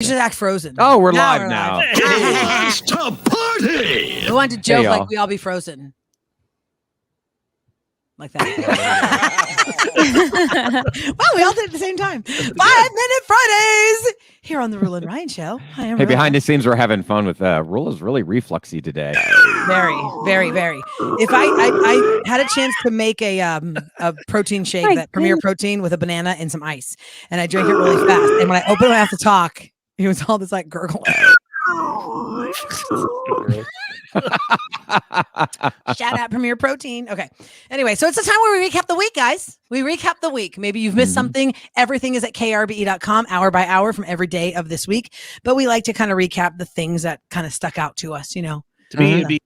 You should act Frozen. Oh, we're live now. It's to party. We wanted to joke like we all be frozen. Like that. Wow, we all did it at the same time. 5 Minute Fridays here on the Roula Ryan Show. Hi, I'm Hey, Roula. behind the scenes, we're having fun with Roula's really refluxy today. Very, very, very. If I had a chance to make a protein shake, that Premier Protein with a banana and some ice, and I drank it really fast. And when I opened my mouth to talk, it was all this like gurgling. Shout out Premier Protein. Okay. Anyway, so it's the time where we recap the week, guys. We recap the week. Maybe you've missed something. Everything is at krbe.com hour by hour from every day of this week. But we like to kind of recap the things that kind of stuck out to us, you know. To me, it'd be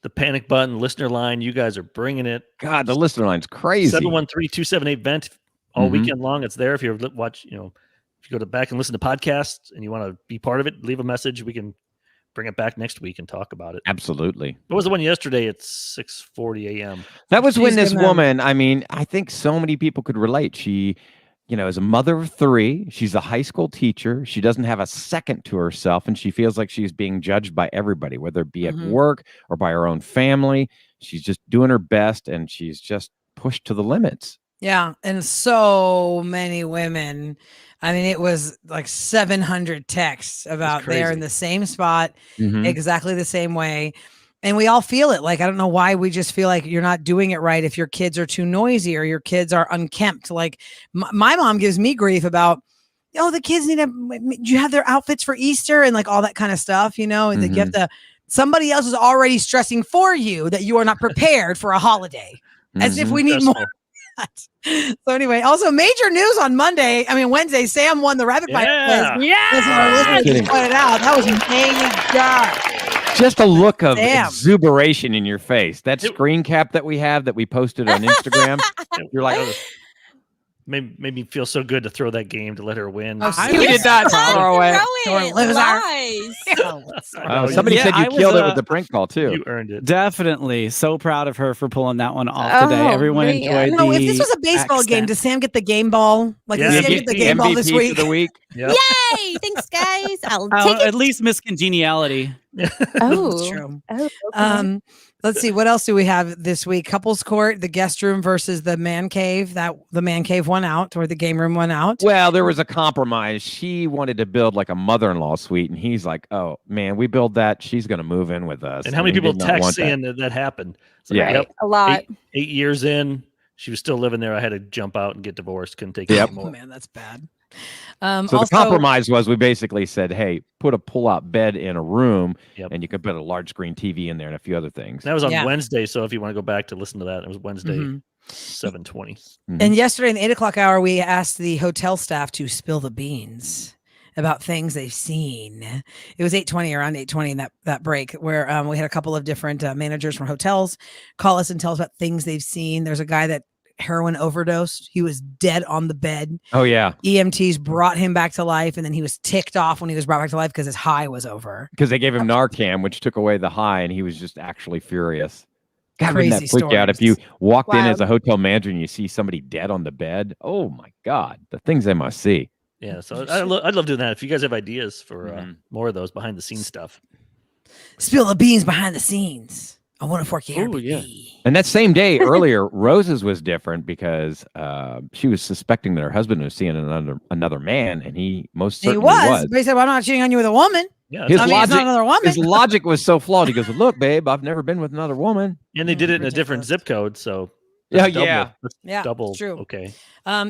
the panic button, listener line. You guys are bringing it. God, the listener line's crazy. 713-278-VENT all weekend long. It's there. If you watch, if you go back and listen to podcasts and you want to be part of it, leave a message. We can bring it back next week and talk about it. Absolutely. What was the one yesterday at 6:40 a.m.? That was when this woman, I mean, I think so many people could relate. She, is a mother of 3. She's a high school teacher. She doesn't have a second to herself, and she feels like she's being judged by everybody, whether it be at work or by her own family. She's just doing her best, and she's just pushed to the limits. Yeah. And so many women. I mean, it was like 700 texts about they're in the same spot, exactly the same way. And we all feel it. Like, I don't know why we just feel like you're not doing it right if your kids are too noisy or your kids are unkempt. Like my mom gives me grief about, the kids do you have their outfits for Easter and like all that kind of stuff, and you have to, somebody else is already stressing for you that you are not prepared for a holiday as if we need more. So anyway, also major news on Wednesday, Sam won the rapid fire quiz. That's what our listeners pointed out. That was major. Just a look of exuberation in your face. That screen cap that we have that we posted on Instagram. You're like, made me feel so good to throw that game to let her win. I did not throw it. Somebody said you killed it with the prank call too. You earned it. Definitely. So proud of her for pulling that one off today. Everyone enjoyed if this was a baseball game, does Sam get the game ball? Like, does Sam get the game ball this week? For the week? Yep. Yay! Thanks, guys. I'll take it. At least Miss Congeniality. That's true. Okay. Let's see. What else do we have this week? Couples court, the guest room versus the man cave. The man cave won out, or the game room won out. Well, there was a compromise. She wanted to build like a mother-in-law suite, and he's like, "Oh man, we build that. She's going to move in with us." And how many people text saying that happened? So a lot. 8 years in, she was still living there. I had to jump out and get divorced. Couldn't take it anymore. Oh man, that's bad. So the compromise was we basically said, hey, put a pull-out bed in a room, and you could put a large screen TV in there and a few other things. That was on Wednesday, so if you want to go back to listen to that, it was Wednesday, 7:20. And yesterday in the 8 o'clock hour, we asked the hotel staff to spill the beans about things they've seen. It was 8:20, around 8:20 in that break, where we had a couple of different managers from hotels call us and tell us about things they've seen. There's a guy that heroin overdosed. He was dead on the bed. Oh yeah. EMTs brought him back to life, and then he was ticked off when he was brought back to life because his high was over. Because they gave him Narcan, which took away the high, and he was just actually furious. God, crazy wouldn't that freak stories. out if you walked in as a hotel manager and you see somebody dead on the bed? Oh my God, the things they must see. Yeah, so I'd love doing that. If you guys have ideas for more of those behind the scenes stuff, spill the beans behind the scenes. I want to fork your hair. Yeah. And that same day earlier, Rose's was different because she was suspecting that her husband was seeing another man, and he most certainly was. But he said, well, I'm not cheating on you with a woman. Yeah, his it's not another woman. His logic was so flawed. He goes, well, look, babe, I've never been with another woman. And they did it in a different zip code, so double. True. Okay.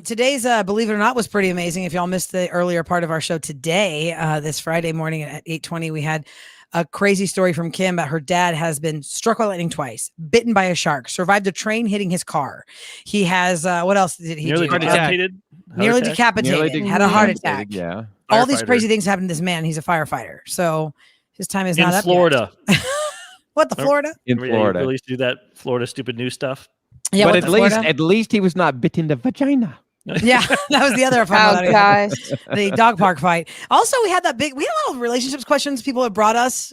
Today's Believe It or Not was pretty amazing. If y'all missed the earlier part of our show today, this Friday morning at 8:20, we had a crazy story from Kim about her dad has been struck by lightning twice, bitten by a shark, survived a train hitting his car. He has, what else did he do? Nearly decapitated, had a heart attack. Yeah. All these crazy things happened to this man. He's a firefighter. So his time is not up Florida. What, the Florida? In Florida. They released do that Florida stupid news stuff. Yeah, but at least he was not bit in the vagina. Yeah, that was the other fun. Oh gosh, the dog park fight. Also, we had a lot of relationships questions people have brought us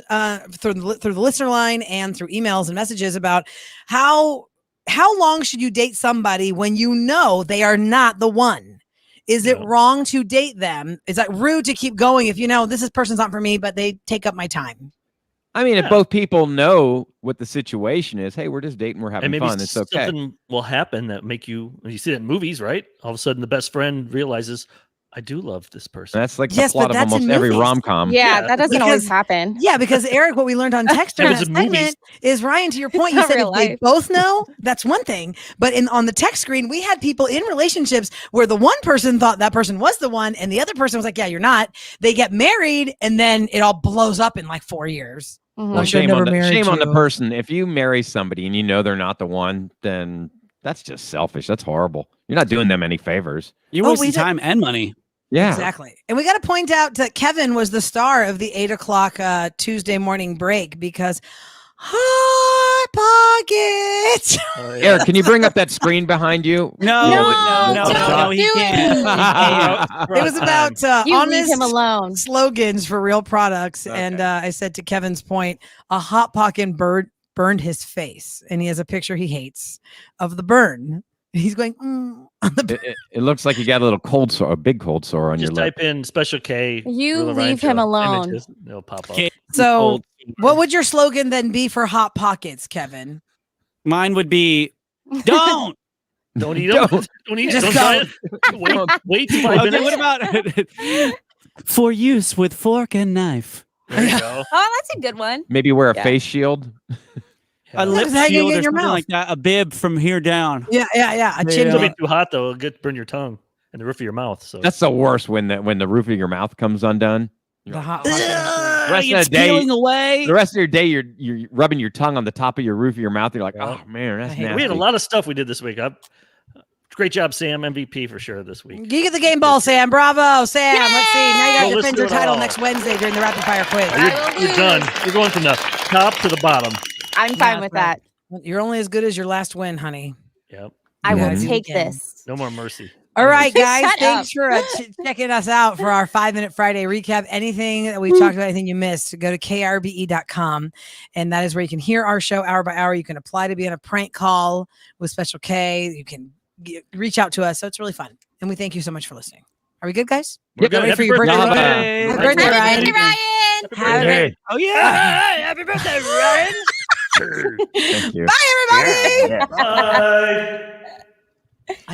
through the listener line and through emails and messages about how long should you date somebody when you know they are not the one. Is it wrong to date them? Is that rude to keep going if this person's not for me, but they take up my time? I mean, if both people know what the situation is, hey, we're just dating, we're having fun, it's okay. Something will happen that make you see it in movies, right? All of a sudden, the best friend realizes, I do love this person. That's like the plot of almost every rom-com. Yeah, that doesn't always happen. Yeah, because Eric, what we learned on text during that segment is, Ryan, to your point, you said if they both know, that's one thing. But on the text screen, we had people in relationships where the one person thought that person was the one, and the other person was like, yeah, you're not. They get married, and then it all blows up in like 4 years. Mm-hmm. Well, shame on the person. If you marry somebody and you know they're not the one, then that's just selfish. That's horrible. You're not doing them any favors. You're wasting time and money. Yeah, exactly. And we got to point out that Kevin was the star of the 8 o'clock Tuesday morning break because Hot Pockets. Eric, can you bring up that screen behind you? No, he can't. It was about leave him alone. Slogans for real products. Okay. And I said to Kevin's point, a Hot Pocket bird burned his face. And he has a picture he hates of the burn. He's going, it looks like you got a little cold sore, a big cold sore on your lip. Just type in Special K. You leave him alone. Images, it'll pop up. So what would your slogan then be for Hot Pockets, Kevin? Mine would be, don't eat them. Don't eat it. Wait 5 minutes. What about for use with fork and knife? There you go. Oh, that's a good one. Maybe wear a face shield. A lip shield or something like that. A bib from here down. Yeah. A chin. It'll be too hot though. It'll burn your tongue and the roof of your mouth. So that's the worst when the roof of your mouth comes undone. The hot. The rest of the day, peeling away. The rest of your day, you're rubbing your tongue on the top of your roof of your mouth. You're like, oh man, that's nasty. We had a lot of stuff we did this week. Great job, Sam. MVP for sure this week. You get the game ball, Sam. Bravo, Sam. Yay! Let's see. Now you got to defend your title next Wednesday during the rapid fire quiz. You're done. You're going from the top to the bottom. I'm fine with that. You're only as good as your last win, honey. Yep. I will take this. No more mercy. All right, guys. Thanks for checking us out for our 5-Minute Friday recap. Anything that we've talked about, anything you missed, go to krbe.com. And that is where you can hear our show hour by hour. You can apply to be on a prank call with Special K. You can reach out to us. So it's really fun. And we thank you so much for listening. Are we good, guys? We're good. Ready for your birthday? Happy birthday, Ryan. Oh, yeah. Happy birthday, Ryan. Thank you. Bye, everybody. Bye.